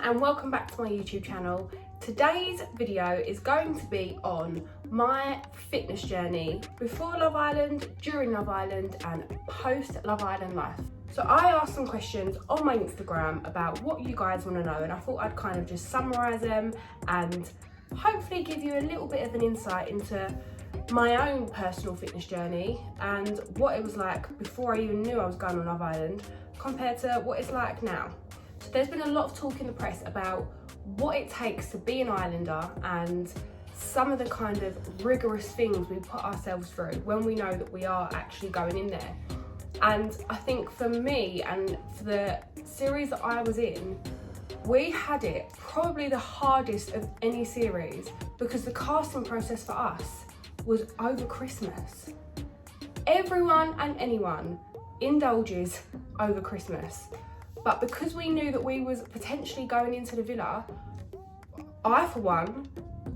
and welcome back to my YouTube channel. Today's video is going to be on my fitness journey before Love Island, during Love Island and post Love Island life. So I asked some questions on my Instagram about what you guys want to know, and I thought I'd kind of just summarise them and hopefully give you a little bit of an insight into my own personal fitness journey and what it was like before I even knew I was going on Love Island compared to what it's like now. So there's been a lot of talk in the press about what it takes to be an islander and some of the kind of rigorous things we put ourselves through when we know that we are actually going in there. And I think for me and for the series that I was in, we had it probably the hardest of any series because the casting process for us was over Christmas. Everyone and anyone indulges over Christmas. But because we knew that we was potentially going into the villa, I, for one,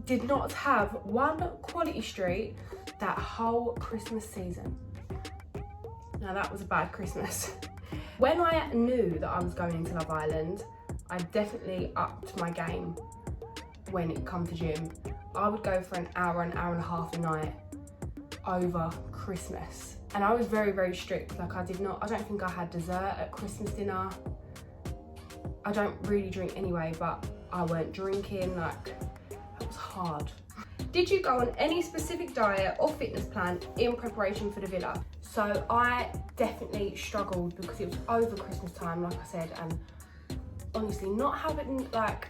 did not have one quality street that whole Christmas season. Now that was a bad Christmas. When I knew that I was going into Love Island, I definitely upped my game when it come to gym. I would go for an hour and a half a night over Christmas. And I was very, very strict. Like I don't think I had dessert at Christmas dinner. I don't really drink anyway, but I weren't drinking, like, it was hard. Did you go on any specific diet or fitness plan in preparation for the villa? So I definitely struggled because it was over Christmas time, like I said, and honestly, not having like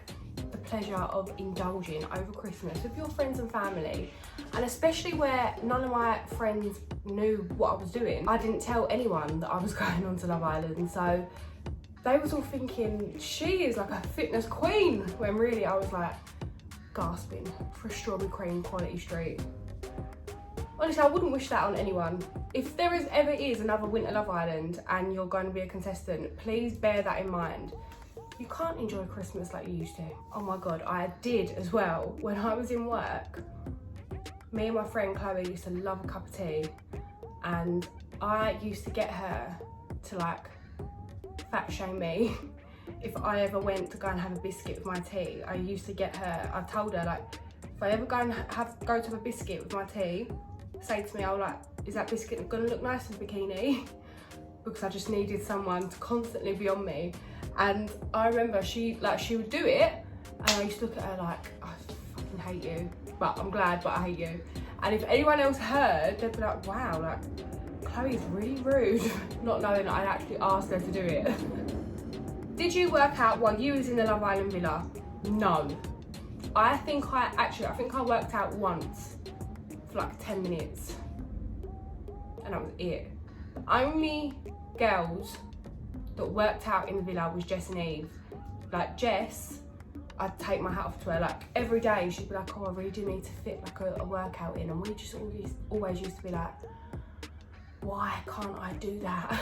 the pleasure of indulging over Christmas with your friends and family, and especially where none of my friends knew what I was doing. I didn't tell anyone that I was going on to Love Island, so they was all thinking she is like a fitness queen, when really I was like gasping for a strawberry cream quality street. Honestly, I wouldn't wish that on anyone. If there ever is another Winter Love Island and you're going to be a contestant, please bear that in mind. You can't enjoy Christmas like you used to. Oh my God, I did as well. When I was in work, me and my friend Chloe used to love a cup of tea, and I used to get her to like fat shame me. If I ever went to go and have a biscuit with my tea, I used to get her, I told her like, if I ever go to have a biscuit with my tea, say to me, I was like, is that biscuit gonna look nice in a bikini? Because I just needed someone to constantly be on me. And I remember she would do it, and I used to look at her like, I fucking hate you, but I'm glad, but I hate you. And if anyone else heard, they'd be like, wow, like, Chloe's really rude, not knowing that I'd actually asked her to do it. Did you work out while you was in the Love Island villa? No. I think I worked out once for like 10 minutes, and that was it. The only girls that worked out in the villa was Jess and Eve. Like Jess, I'd take my hat off to her. Like every day she'd be like, oh, I really do need to fit like a workout in, and we just always used to be like, why can't I do that?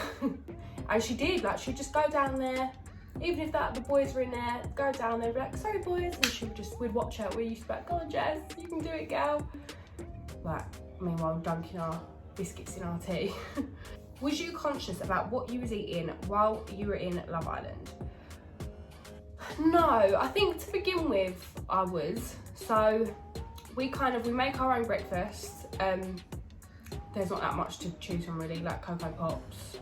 And she did, like she'd just go down there, even if the boys were in there, go down there, be like, sorry boys, and we'd watch her. We used to be like, go on Jess, you can do it, girl. Like, meanwhile dunking our biscuits in our tea. Was you conscious about what you was eating while you were in Love Island? No, I think to begin with, I was. So we make our own breakfast. There's not that much to choose from really, like Cocoa Pops,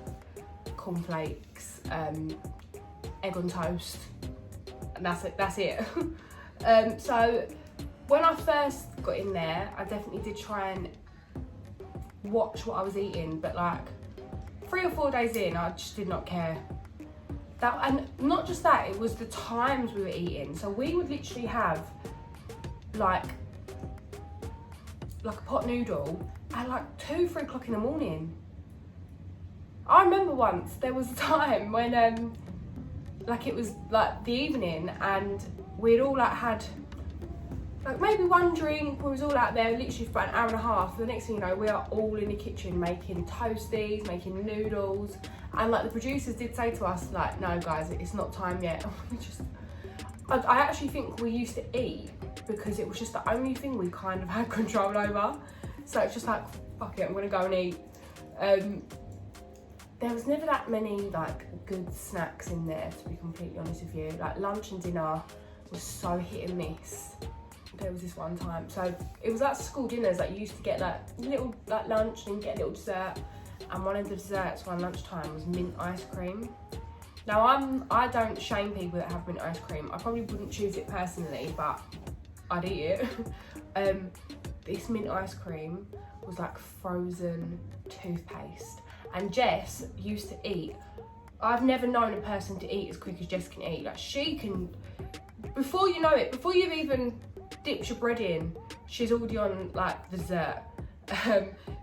cornflakes, egg on toast, and that's it. So when I first got in there, I definitely did try and watch what I was eating, but like 3 or 4 days in, I just did not care. And not just that, it was the times we were eating. So we would literally have like a pot noodle at like 2-3 o'clock in the morning. I remember once there was a time when like it was like the evening, and we'd all like had like maybe one drink. We was all out there literally for about an hour and a half. The next thing you know, we are all in the kitchen making toasties, making noodles, and like the producers did say to us like, no guys, it's not time yet. I actually think we used to eat because it was just the only thing we kind of had control over. So it's just like, fuck it, I'm gonna go and eat. there was never that many like good snacks in there, to be completely honest with you. Like lunch and dinner was so hit and miss. There was this one time, so it was like school dinners, like you used to get like little like lunch and get a little dessert, and one of the desserts around lunchtime was mint ice cream. Now I don't shame people that have mint ice cream. I probably wouldn't choose it personally, but I'd eat it. This mint ice cream was like frozen toothpaste, and Jess used to eat. I've never known a person to eat as quick as Jess can eat. Like she can, before you know it, before you've even dipped your bread in, she's already on like the dessert.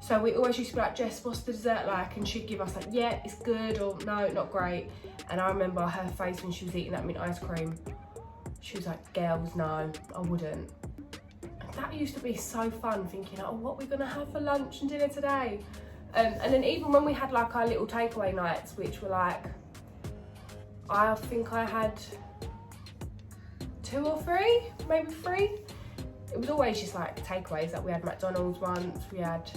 So we always used to be like, Jess, what's the dessert like? And she'd give us like, yeah, it's good, or no, not great. And I remember her face when she was eating that mint ice cream. She was like, girls, no, I wouldn't. And that used to be so fun, thinking, oh, what are we gonna have for lunch and dinner today? And then even when we had like our little takeaway nights, which were like, I think I had 2 or 3, maybe 3. It was always just like takeaways. Like we had McDonald's once, we had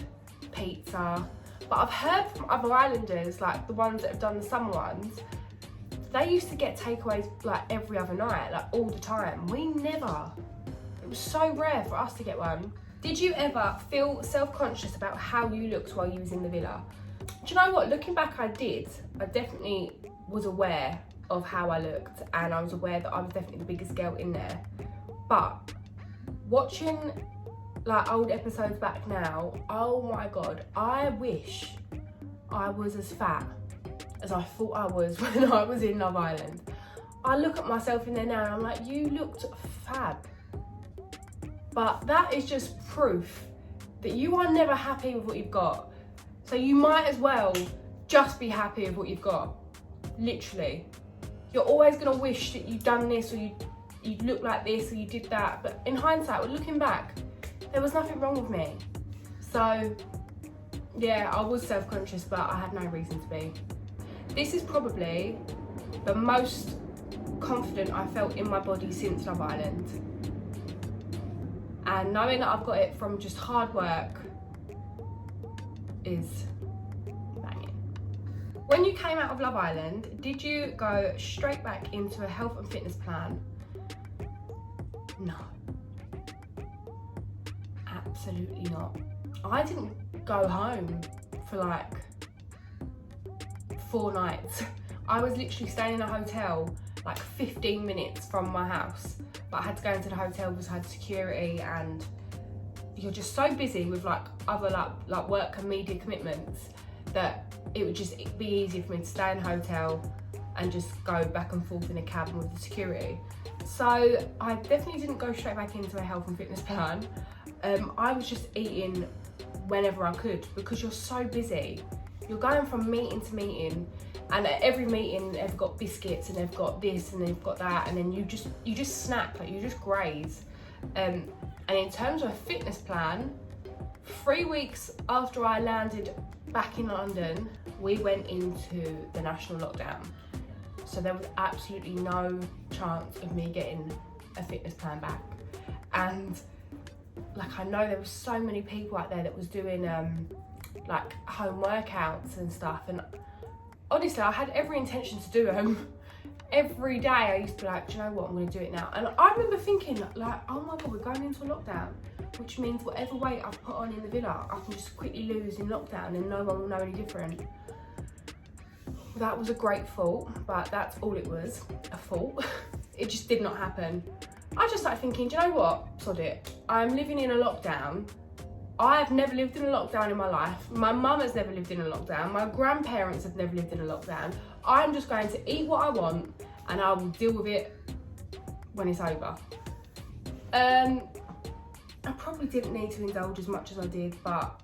pizza. But I've heard from other islanders, like the ones that have done the summer ones, they used to get takeaways like every other night, like all the time. We never. It was so rare for us to get one. Did you ever feel self-conscious about how you looked while you was in the villa? Do you know what? Looking back, I did. I definitely was aware of how I looked, and I was aware that I was definitely the biggest girl in there. But watching like old episodes back now, oh my God, I wish I was as fat as I thought I was when I was in Love Island. I look at myself in there now and I'm like, you looked fab. But that is just proof that you are never happy with what you've got. So you might as well just be happy with what you've got, literally. You're always gonna wish that you'd done this, or you look like this, or you did that. But in hindsight, looking back, there was nothing wrong with me. So yeah, I was self-conscious, but I had no reason to be. This is probably the most confident I felt in my body since Love Island. And knowing that I've got it from just hard work is banging. When you came out of Love Island, did you go straight back into a health and fitness plan? No. Absolutely not. I didn't go home for like 4 nights. I was literally staying in a hotel like 15 minutes from my house, but I had to go into the hotel because I had security, and you're just so busy with like other like work and media commitments that it would just be easier for me to stay in a hotel and just go back and forth in a cabin with the security. So I definitely didn't go straight back into a health and fitness plan. I was just eating whenever I could, because you're so busy. You're going from meeting to meeting, and at every meeting they've got biscuits and they've got this and they've got that, and then you just snack, like you just graze. And in terms of a fitness plan, 3 weeks after I landed back in London, we went into the national lockdown. So there was absolutely no chance of me getting a fitness plan back. And like, I know there were so many people out there that was doing like home workouts and stuff, and honestly I had every intention to do them. Every day I used to be like, do you know what, I'm going to do it now. And I remember thinking like, oh my God, we're going into a lockdown, which means whatever weight I've put on in the villa I can just quickly lose in lockdown and no one will know any different. That was a great thought, but that's all it was, a thought. It just did not happen. I just started thinking, do you know what, sod it, I'm living in a lockdown. I've never lived in a lockdown in my life. My mum has never lived in a lockdown. My grandparents have never lived in a lockdown. I'm just going to eat what I want and I will deal with it when it's over. I probably didn't need to indulge as much as I did, but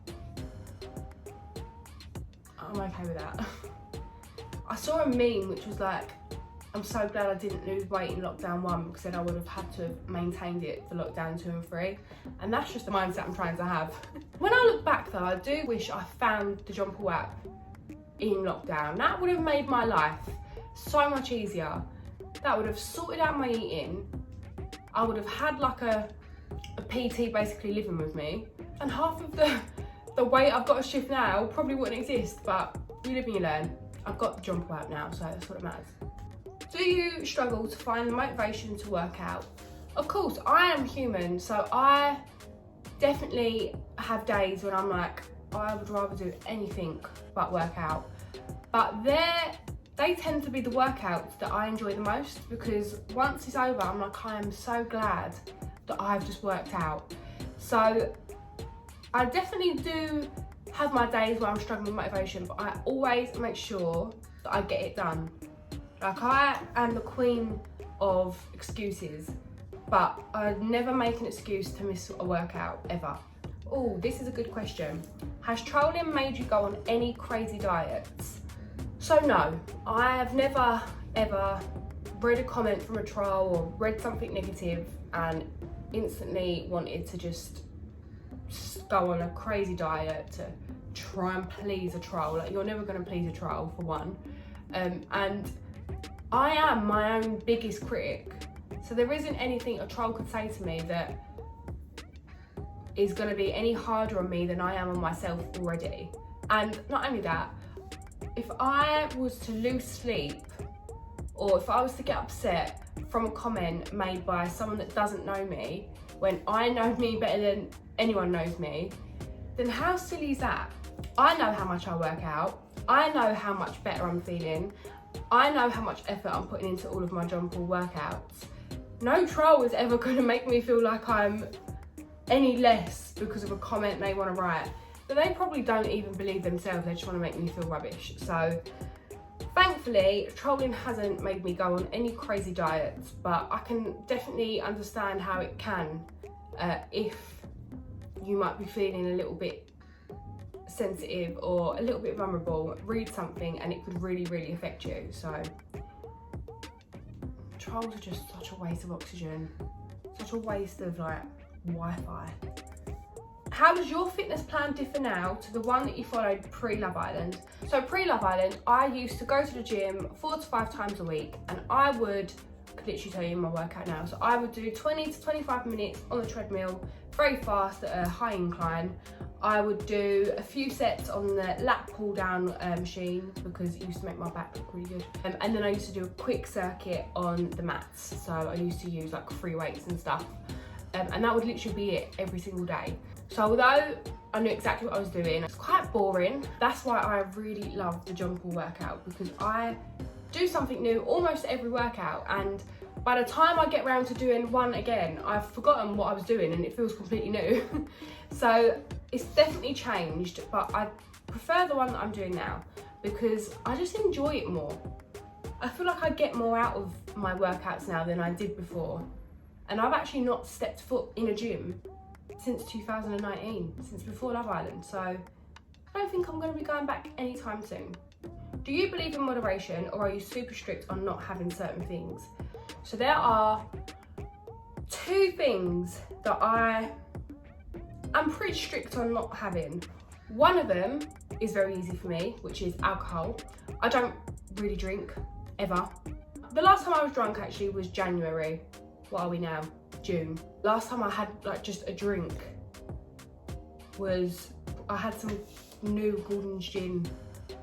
I'm okay with that. I saw a meme which was like, I'm so glad I didn't lose weight in lockdown 1, because then I would have had to have maintained it for lockdown 2 and 3. And that's just the mindset I'm trying to have. When I look back though, I do wish I found the Jonple app in lockdown. That would have made my life so much easier. That would have sorted out my eating. I would have had like a PT basically living with me. And half of the weight I've got to shift now probably wouldn't exist, but you live and you learn. I've got the Jonple app now, so that's what matters. Do you struggle to find the motivation to work out? Of course, I am human, so I definitely have days when I'm like, I would rather do anything but work out. But they tend to be the workouts that I enjoy the most, because once it's over, I'm like, I am so glad that I've just worked out. So I definitely do have my days where I'm struggling with motivation, but I always make sure that I get it done. Like, I am the queen of excuses, but I never make an excuse to miss a workout, ever. Oh, this is a good question. Has trolling made you go on any crazy diets? So no, I have never ever read a comment from a troll or read something negative and instantly wanted to just go on a crazy diet to try and please a troll. Like, you're never going to please a troll, for one. And I am my own biggest critic. So there isn't anything a troll could say to me that is going to be any harder on me than I am on myself already. And not only that, if I was to lose sleep, or if I was to get upset from a comment made by someone that doesn't know me, when I know me better than anyone knows me, then how silly is that? I know how much I work out. I know how much better I'm feeling. I know how much effort I'm putting into all of my Jonple workouts. No troll is ever going to make me feel like I'm any less because of a comment they want to write. But they probably don't even believe themselves, they just want to make me feel rubbish. So thankfully, trolling hasn't made me go on any crazy diets, but I can definitely understand how it can if you might be feeling a little bit sensitive or a little bit vulnerable. Read something and it could really, really affect you. So trolls are just such a waste of oxygen, such a waste of like Wi-Fi. How does your fitness plan differ now to the one that you followed pre-Love Island? So pre-Love Island, I used to go to the gym 4 to 5 times a week, and I could literally tell you my workout now. So I would do 20 to 25 minutes on the treadmill, very fast at a high incline. I would do a few sets on the lat pull down machine because it used to make my back look really good. And then I used to do a quick circuit on the mats. So I used to use like free weights and stuff. And that would literally be it every single day. So although I knew exactly what I was doing, it's quite boring. That's why I really love the Jonple workout, because I do something new almost every workout, and by the time I get around to doing one again, I've forgotten what I was doing and it feels completely new. So it's definitely changed, but I prefer the one that I'm doing now because I just enjoy it more. I feel like I get more out of my workouts now than I did before. And I've actually not stepped foot in a gym since 2019, since before Love Island. So I don't think I'm going to be going back anytime soon. Do you believe in moderation, or are you super strict on not having certain things? So there are 2 things that I'm pretty strict on not having. One of them is very easy for me, which is alcohol. I don't really drink, ever. The last time I was drunk actually was January. What are we now? June. Last time I had like just a drink was, I had some new Gordon's gin.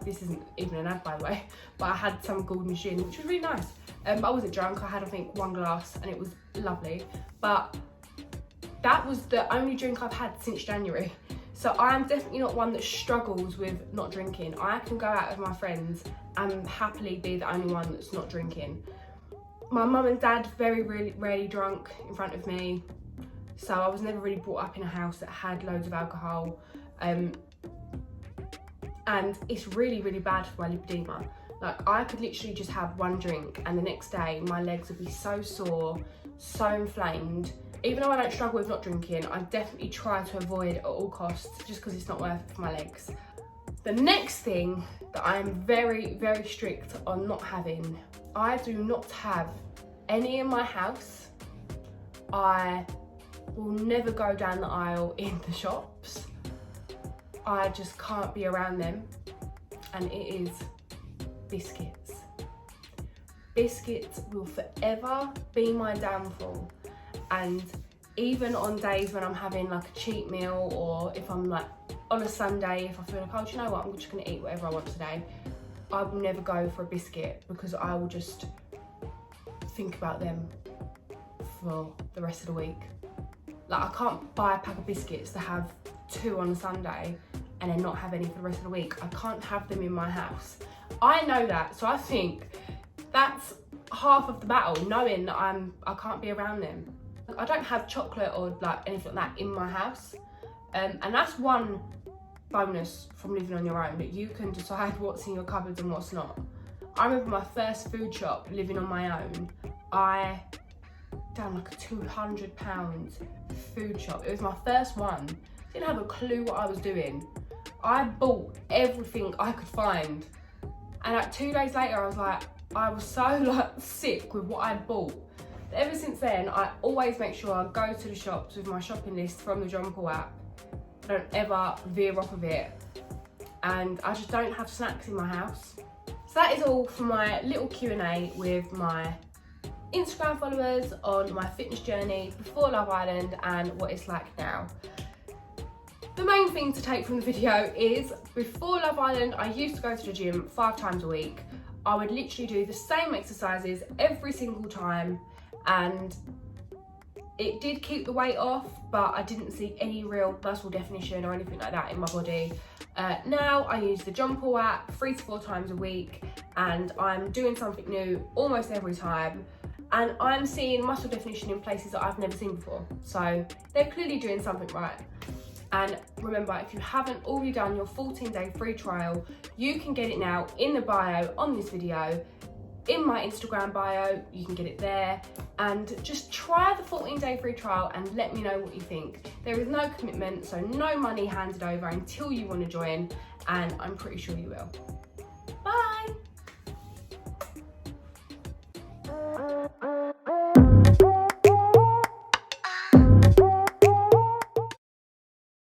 This isn't even an ad, by the way, but I had some Gordon's gin, which was really nice. But I wasn't drunk. I had, I think, 1 glass and it was lovely. But that was the only drink I've had since January. So I'm definitely not one that struggles with not drinking. I can go out with my friends and happily be the only one that's not drinking. My mum and dad very rarely drunk in front of me, so I was never really brought up in a house that had loads of alcohol, and it's really, really bad for my lipedema. Like, I could literally just have 1 drink and the next day my legs would be so sore, so inflamed. Even though I don't struggle with not drinking, I definitely try to avoid it at all costs just because it's not worth it for my legs. The next thing that I am very, very strict on not having, I do not have any in my house. I will never go down the aisle in the shops. I just can't be around them. And it is biscuits. Biscuits will forever be my downfall. And even on days when I'm having like a cheat meal, or if I'm like on a Sunday, if I feel like, oh, do you know what, I'm just gonna eat whatever I want today, I will never go for a biscuit because I will just think about them for the rest of the week. Like, I can't buy a pack of biscuits to have 2 on a Sunday and then not have any for the rest of the week. I can't have them in my house. I know that, so I think that's half of the battle, knowing that I can't be around them. I don't have chocolate or like anything like that in my house, and that's one bonus from living on your own, that you can decide what's in your cupboards and what's not. I remember my first food shop living on my own. I done like a £200 food shop. It was my first one. Didn't have a clue what I was doing. I bought everything I could find, and like 2 days later I was so like sick with what I bought. But ever since then, I always make sure I go to the shops with my shopping list from the Jonple app. I don't ever veer off of it, and I just don't have snacks in my house. So that is all for my little Q&A with my Instagram followers on my fitness journey before Love Island and what it's like now. The main thing to take from the video is, before Love Island, I used to go to the gym 5 times a week. I would literally do the same exercises every single time, and it did keep the weight off, but I didn't see any real muscle definition or anything like that in my body. Now I use the Jonple app 3 to 4 times a week, and I'm doing something new almost every time, and I'm seeing muscle definition in places that I've never seen before. So they're clearly doing something right. And remember, if you haven't already done your 14-day free trial, you can get it now in the bio on this video. In my Instagram bio, you can get it there, and just try the 14-day free trial and let me know what you think. There is no commitment, so no money handed over until you want to join, and I'm pretty sure you will.